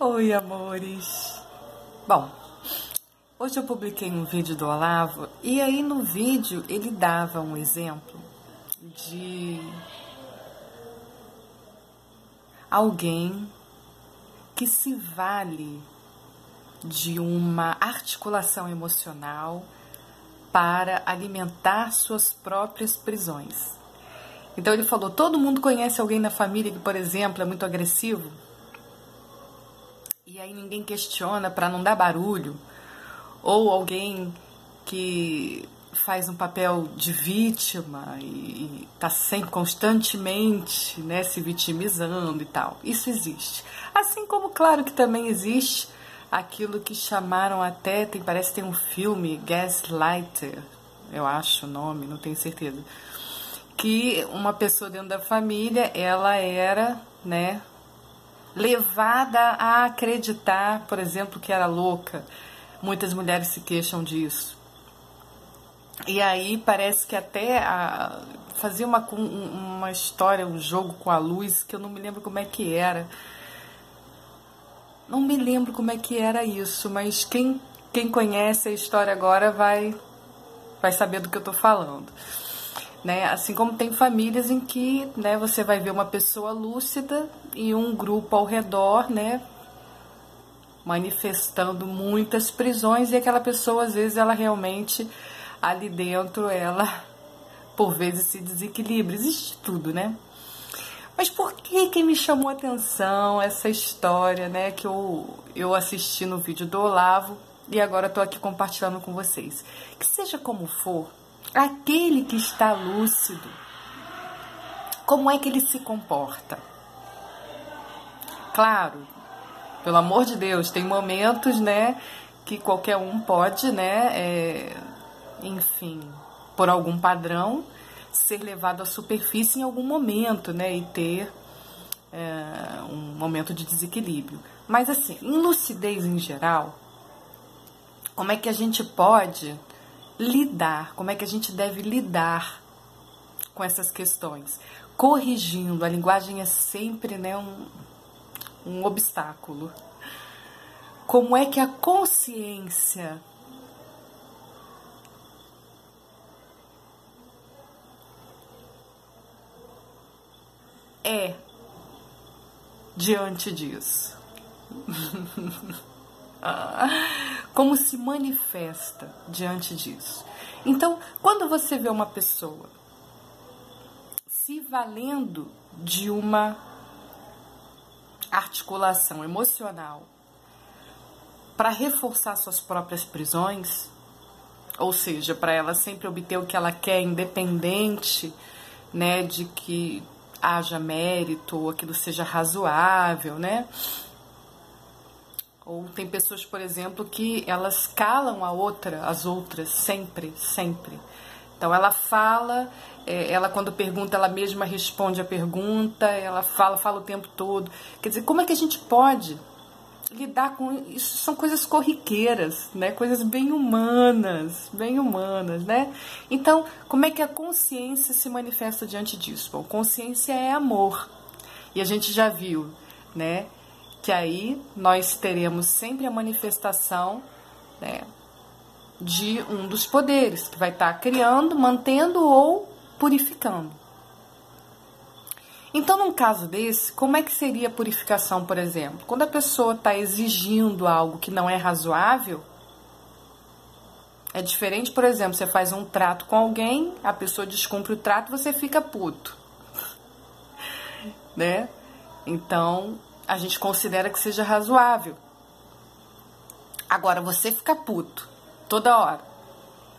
Oi, amores. Bom, hoje eu publiquei um vídeo do Olavo e aí no vídeo ele dava um exemplo de alguém que se vale de uma articulação emocional para alimentar suas próprias prisões. Então ele falou, todo mundo conhece alguém na família que, por exemplo, é muito agressivo? E aí ninguém questiona para não dar barulho, ou alguém que faz um papel de vítima e tá sempre constantemente, né, se vitimizando e tal. Isso existe. Assim como, claro, que também existe aquilo que chamaram até, parece que tem um filme, Gaslighter, eu acho o nome, não tenho certeza, que uma pessoa dentro da família, ela era, né, levada a acreditar, por exemplo, que era louca. Muitas mulheres se queixam disso. E aí parece que até fazia uma história, um jogo com a luz, que eu não me lembro como é que era. Não me lembro como é que era isso, mas quem conhece a história agora vai saber do que eu tô falando. Né? Assim como tem famílias em que, né, você vai ver uma pessoa lúcida e um grupo ao redor, né, manifestando muitas prisões, e aquela pessoa, às vezes, ela realmente, ali dentro, ela, por vezes, se desequilibra. Existe tudo, né? Mas por que me chamou a atenção essa história, né, que eu assisti no vídeo do Olavo e agora estou aqui compartilhando com vocês? Que seja como for, aquele que está lúcido, como é que ele se comporta? Claro, pelo amor de Deus, tem momentos, né, que qualquer um pode, né, enfim, por algum padrão, ser levado à superfície em algum momento, né, e ter um momento de desequilíbrio. Mas assim, em lucidez em geral, como é que a gente pode lidar, como é que a gente deve lidar com essas questões? Corrigindo, a linguagem é sempre, né, um obstáculo. Como é que a consciência é diante disso? Como se manifesta diante disso? Então, quando você vê uma pessoa se valendo de uma articulação emocional para reforçar suas próprias prisões, ou seja, para ela sempre obter o que ela quer, independente, né, de que haja mérito ou aquilo seja razoável, né? Ou tem pessoas, por exemplo, que elas calam as outras, sempre. Então ela fala, ela quando pergunta, ela mesma responde a pergunta, ela fala o tempo todo. Quer dizer, como é que a gente pode lidar com isso? São coisas corriqueiras, né? Coisas bem humanas, né? Então, como é que a consciência se manifesta diante disso? Bom, consciência é amor. E a gente já viu, né, que aí nós teremos sempre a manifestação, né, de um dos poderes, que vai estar criando, mantendo ou purificando. Então, num caso desse, como é que seria a purificação, por exemplo? Quando a pessoa está exigindo algo que não é razoável, é diferente, por exemplo, você faz um trato com alguém, a pessoa descumpre o trato, você fica puto, né? Então, a gente considera que seja razoável. Agora, você fica puto toda hora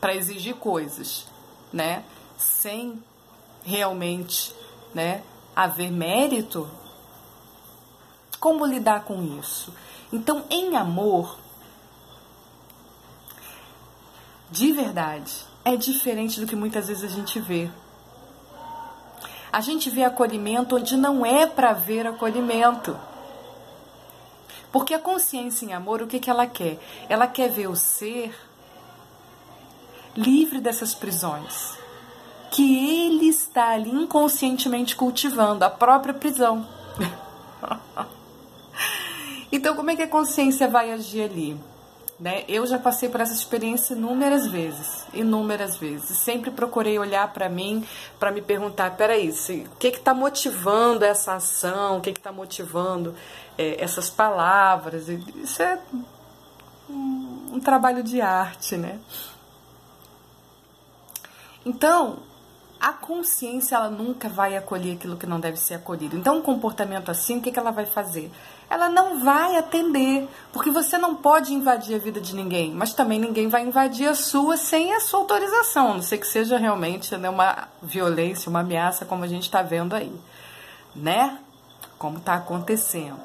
para exigir coisas, né, sem realmente, né, haver mérito, como lidar com isso? Então, em amor, de verdade, é diferente do que muitas vezes a gente vê. A gente vê acolhimento onde não é para ver acolhimento. Porque a consciência em amor, o que ela quer? Ela quer ver o ser livre dessas prisões, que ele está ali inconscientemente cultivando, a própria prisão. E Então, como é que a consciência vai agir ali? Né? Eu já passei por essa experiência inúmeras vezes. Sempre procurei olhar para mim, para me perguntar, peraí, o que está motivando essa ação, o que está motivando essas palavras? Isso é um trabalho de arte, né? Então, a consciência, ela nunca vai acolher aquilo que não deve ser acolhido. Então, um comportamento assim, o que ela vai fazer? Ela não vai atender, porque você não pode invadir a vida de ninguém, mas também ninguém vai invadir a sua sem a sua autorização, a não ser que seja realmente, né, uma violência, uma ameaça, como a gente está vendo aí, né? Como está acontecendo.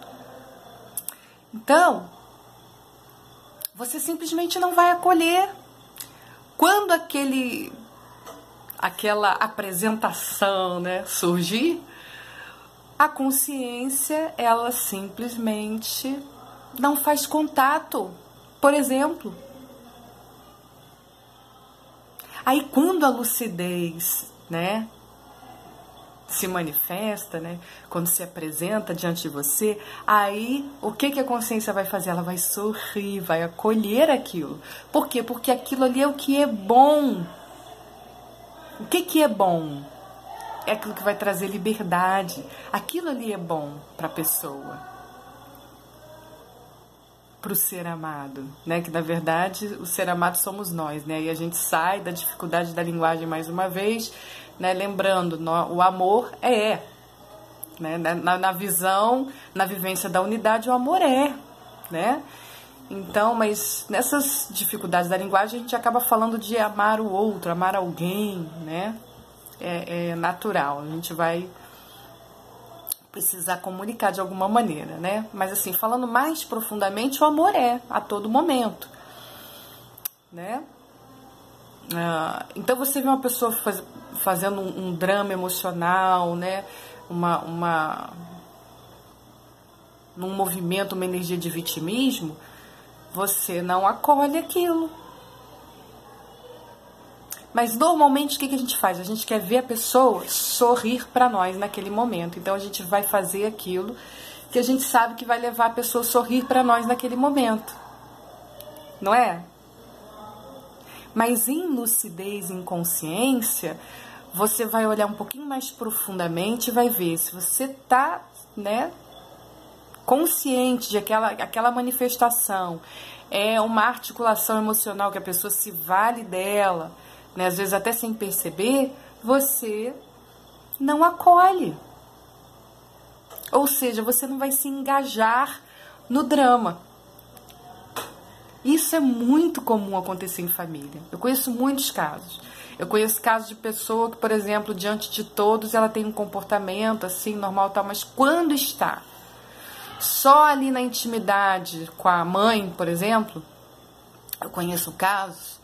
Então, você simplesmente não vai acolher. Quando aquela apresentação, né, surgir, a consciência, ela simplesmente não faz contato. Por exemplo, aí quando a lucidez, né, se manifesta, né, quando se apresenta diante de você, aí o que a consciência vai fazer? Ela vai sorrir, vai acolher aquilo. Por quê? Porque aquilo ali é o que é bom. O que é bom? É aquilo que vai trazer liberdade. Aquilo ali é bom para a pessoa, para o ser amado, né? Que na verdade o ser amado somos nós, né? E a gente sai da dificuldade da linguagem mais uma vez, né? Lembrando, o amor né? Na visão, na vivência da unidade, o amor né? Então, mas nessas dificuldades da linguagem a gente acaba falando de amar o outro, amar alguém, né? É natural, a gente vai precisar comunicar de alguma maneira, né? Mas assim, falando mais profundamente, o amor a todo momento, né? Então você vê uma pessoa fazendo um drama emocional, né? Num movimento, uma energia de vitimismo, você não acolhe aquilo. Mas normalmente o que a gente faz? A gente quer ver a pessoa sorrir para nós naquele momento. Então a gente vai fazer aquilo que a gente sabe que vai levar a pessoa a sorrir para nós naquele momento. Não é? Mas em lucidez, em consciência, você vai olhar um pouquinho mais profundamente e vai ver se você está, né, consciente de aquela manifestação. É uma articulação emocional que a pessoa se vale dela, né, às vezes até sem perceber, você não acolhe. Ou seja, você não vai se engajar no drama. Isso é muito comum acontecer em família. Eu conheço muitos casos. Eu conheço casos de pessoa que, por exemplo, diante de todos, ela tem um comportamento assim, normal, tal, mas quando está só ali na intimidade com a mãe, por exemplo, eu conheço casos,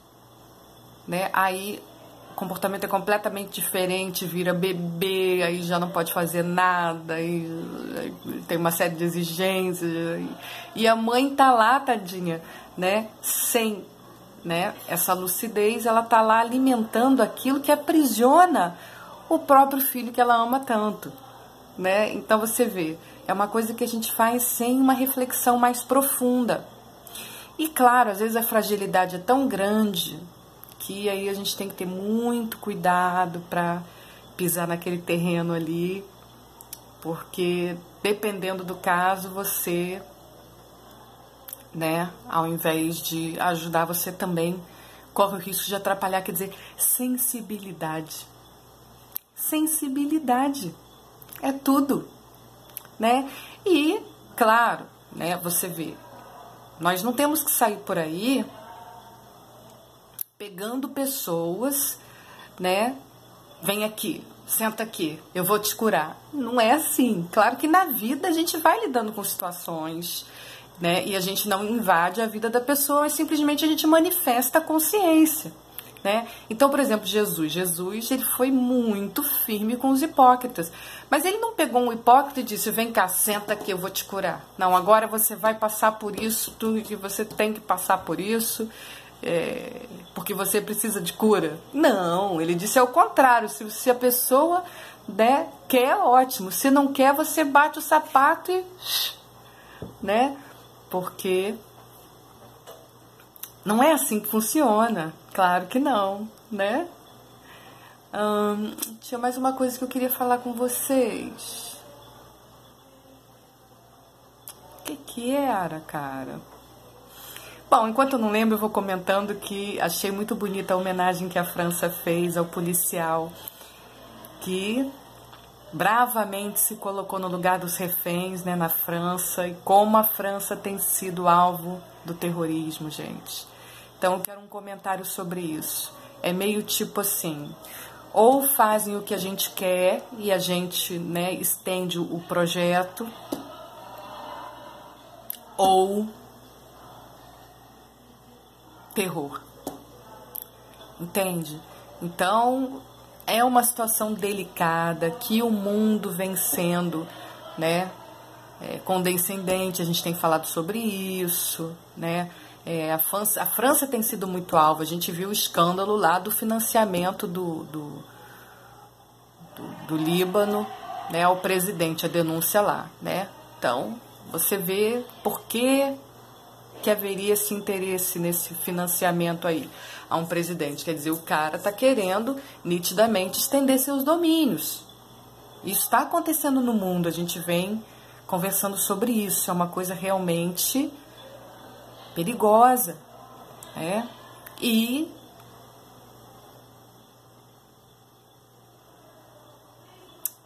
né? Aí o comportamento é completamente diferente, vira bebê, aí já não pode fazer nada, aí tem uma série de exigências, e a mãe tá lá, tadinha, né? Sem, né, essa lucidez, ela tá lá alimentando aquilo que aprisiona o próprio filho que ela ama tanto, né? Então você vê, é uma coisa que a gente faz sem uma reflexão mais profunda. E claro, às vezes a fragilidade é tão grande que aí a gente tem que ter muito cuidado para pisar naquele terreno ali, porque dependendo do caso, você, né, ao invés de ajudar, você também corre o risco de atrapalhar, quer dizer, sensibilidade. Sensibilidade é tudo, né? E, claro, né, você vê, nós não temos que sair por aí pegando pessoas, né? Vem aqui, senta aqui, eu vou te curar. Não é assim. Claro que na vida a gente vai lidando com situações, né? E a gente não invade a vida da pessoa, mas simplesmente a gente manifesta a consciência, né? Então, por exemplo, Jesus, ele foi muito firme com os hipócritas. Mas ele não pegou um hipócrita e disse, vem cá, senta aqui, eu vou te curar. Não, agora você vai passar por isso, tudo que você tem que passar por isso, porque você precisa de cura. Não, ele disse ao contrário, se a pessoa, né, quer, ótimo. Se não quer, você bate o sapato e, né? porque não é assim que funciona. Claro que não, né? Tinha mais uma coisa que eu queria falar com vocês. O que era, cara? Bom, enquanto eu não lembro, eu vou comentando que achei muito bonita a homenagem que a França fez ao policial que bravamente se colocou no lugar dos reféns, né, na França, e como a França tem sido alvo do terrorismo, gente. Então, eu quero um comentário sobre isso. É meio tipo assim, ou fazem o que a gente quer e a gente, né, estende o projeto, ou terror. Entende? Então, é uma situação delicada que o mundo vem sendo, né, condescendente. A gente tem falado sobre isso, né? A França tem sido muito alvo. A gente viu o escândalo lá do financiamento do Líbano, né, ao presidente, a denúncia lá, né? Então, você vê por que haveria esse interesse nesse financiamento aí a um presidente. Quer dizer, o cara está querendo nitidamente estender seus domínios. Isso está acontecendo no mundo, a gente vem conversando sobre isso. É uma coisa realmente perigosa, né? E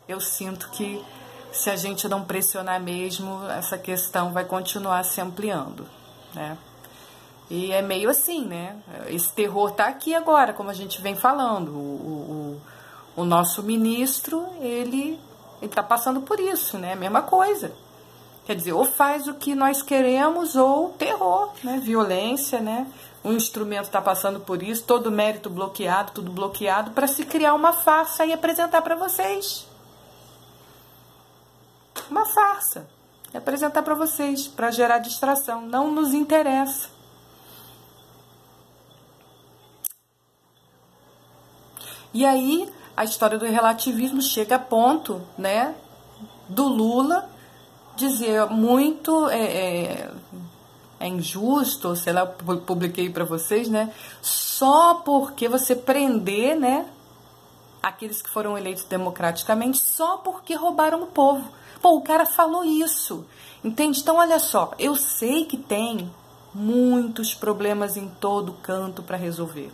eu sinto que se a gente não pressionar mesmo, essa questão vai continuar se ampliando, né? E é meio assim, né? Esse terror tá aqui agora, como a gente vem falando. O nosso ministro, ele tá passando por isso, né? A mesma coisa. Quer dizer, ou faz o que nós queremos, ou terror, né? Violência, né? O instrumento tá passando por isso, todo mérito bloqueado, tudo bloqueado, para se criar uma farsa e apresentar para vocês. Uma farsa. E apresentar para vocês, para gerar distração. Não nos interessa. E aí, a história do relativismo chega a ponto, né, do Lula dizer muito é injusto, sei lá, eu publiquei para vocês, né, só porque você prender, né, aqueles que foram eleitos democraticamente, só porque roubaram o povo. Pô, o cara falou isso, entende? Então, olha só, eu sei que tem muitos problemas em todo canto para resolver.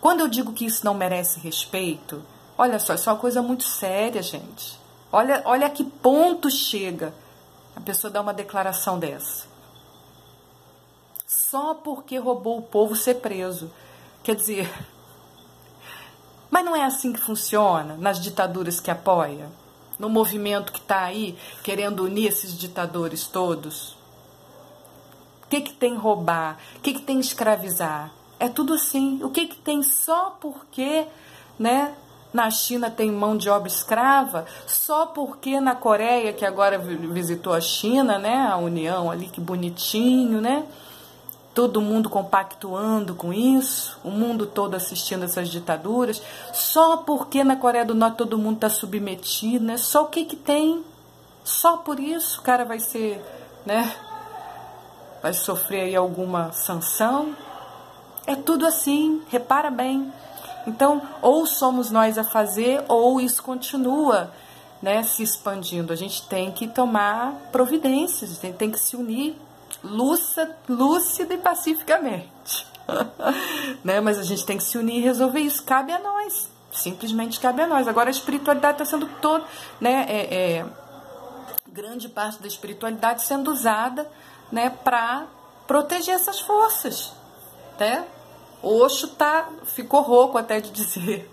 Quando eu digo que isso não merece respeito, olha só, isso é uma coisa muito séria, gente. Olha a que ponto chega a pessoa dar uma declaração dessa. Só porque roubou o povo ser preso. Quer dizer, mas não é assim que funciona nas ditaduras que apoia? No movimento que está aí querendo unir esses ditadores todos? O que tem roubar? O que tem escravizar? É tudo assim. O que tem só porque, né, na China tem mão de obra escrava? Só porque na Coreia, que agora visitou a China, né, a União ali, que bonitinho, né? Todo mundo compactuando com isso, o mundo todo assistindo essas ditaduras. Só porque na Coreia do Norte todo mundo está submetido, né? Só o que tem? Só por isso o cara vai ser, né? Vai sofrer aí alguma sanção? É tudo assim, repara bem. Então, ou somos nós a fazer, ou isso continua, né, se expandindo. A gente tem que tomar providências, a gente tem que se unir lúcida e pacificamente. Né? Mas a gente tem que se unir e resolver isso. Cabe a nós, simplesmente cabe a nós. Agora a espiritualidade está sendo toda, né, grande parte da espiritualidade sendo usada, né, para proteger essas forças. Né? Osho ficou rouco até de dizer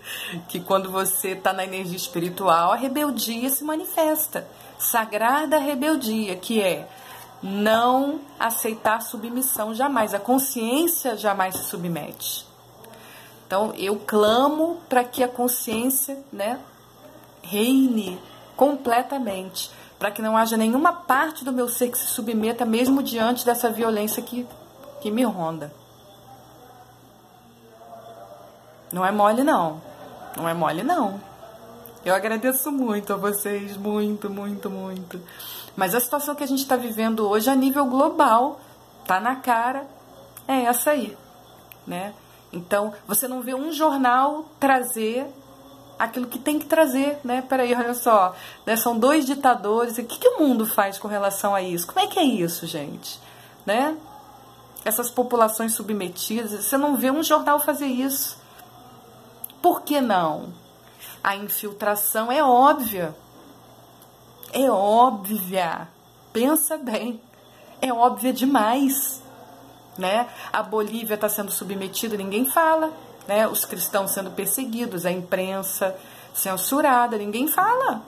que quando você está na energia espiritual, a rebeldia se manifesta. Sagrada rebeldia, que é não aceitar submissão jamais. A consciência jamais se submete. Então, eu clamo para que a consciência, né, reine completamente, para que não haja nenhuma parte do meu ser que se submeta, mesmo diante dessa violência que me ronda. Não é mole, não. Não é mole, não. Eu agradeço muito a vocês, muito, muito, muito. Mas a situação que a gente está vivendo hoje a nível global, tá na cara, é essa aí, né? Então, você não vê um jornal trazer aquilo que tem que trazer, né? Peraí, olha só, né? São 2 ditadores, o que o mundo faz com relação a isso? Como é que é isso, gente? Né? Essas populações submetidas, você não vê um jornal fazer isso. Por que não? A infiltração é óbvia. É óbvia. Pensa bem. É óbvia demais. Né? A Bolívia está sendo submetida, ninguém fala. Né? Os cristãos sendo perseguidos, a imprensa censurada, ninguém fala.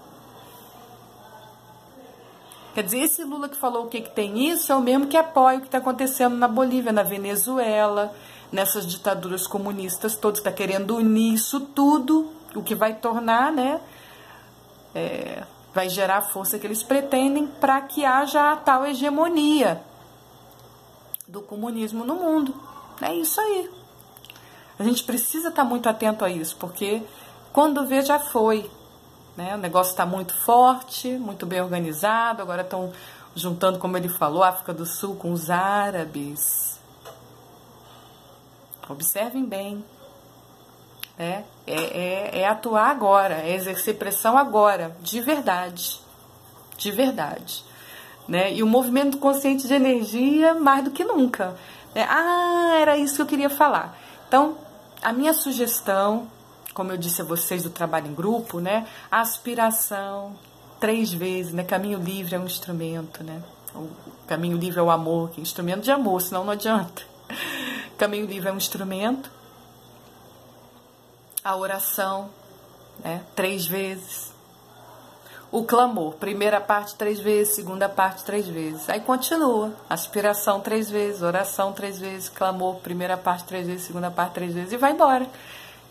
Quer dizer, esse Lula que falou o que tem isso é o mesmo que apoia o que está acontecendo na Bolívia, na Venezuela, nessas ditaduras comunistas todas, está querendo unir isso tudo, o que vai tornar, né, vai gerar a força que eles pretendem para que haja a tal hegemonia do comunismo no mundo. É isso aí. A gente precisa estar muito atento a isso, porque quando vê já foi. Né? O negócio está muito forte, muito bem organizado. Agora estão juntando, como ele falou, a África do Sul com os árabes. Observem bem. Né? É atuar agora, é exercer pressão agora, de verdade. De verdade. Né? E o movimento consciente de energia mais do que nunca. Né? Ah, era isso que eu queria falar. Então, a minha sugestão, como eu disse a vocês do trabalho em grupo, né? A aspiração 3 vezes, né? Caminho livre é um instrumento, né? O caminho livre é o amor, que é instrumento de amor, senão não adianta. Caminho livre é um instrumento. A oração, né? 3 vezes. O clamor, primeira parte 3 vezes, segunda parte 3 vezes. Aí continua. Aspiração 3 vezes, oração 3 vezes, clamor, primeira parte 3 vezes, segunda parte 3 vezes e vai embora.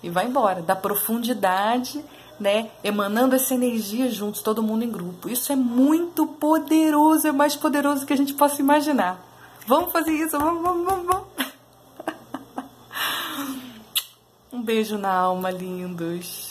E vai embora, da profundidade, né, emanando essa energia juntos, todo mundo em grupo. Isso é muito poderoso, é mais poderoso que a gente possa imaginar. Vamos fazer isso, vamos. Um beijo na alma, lindos.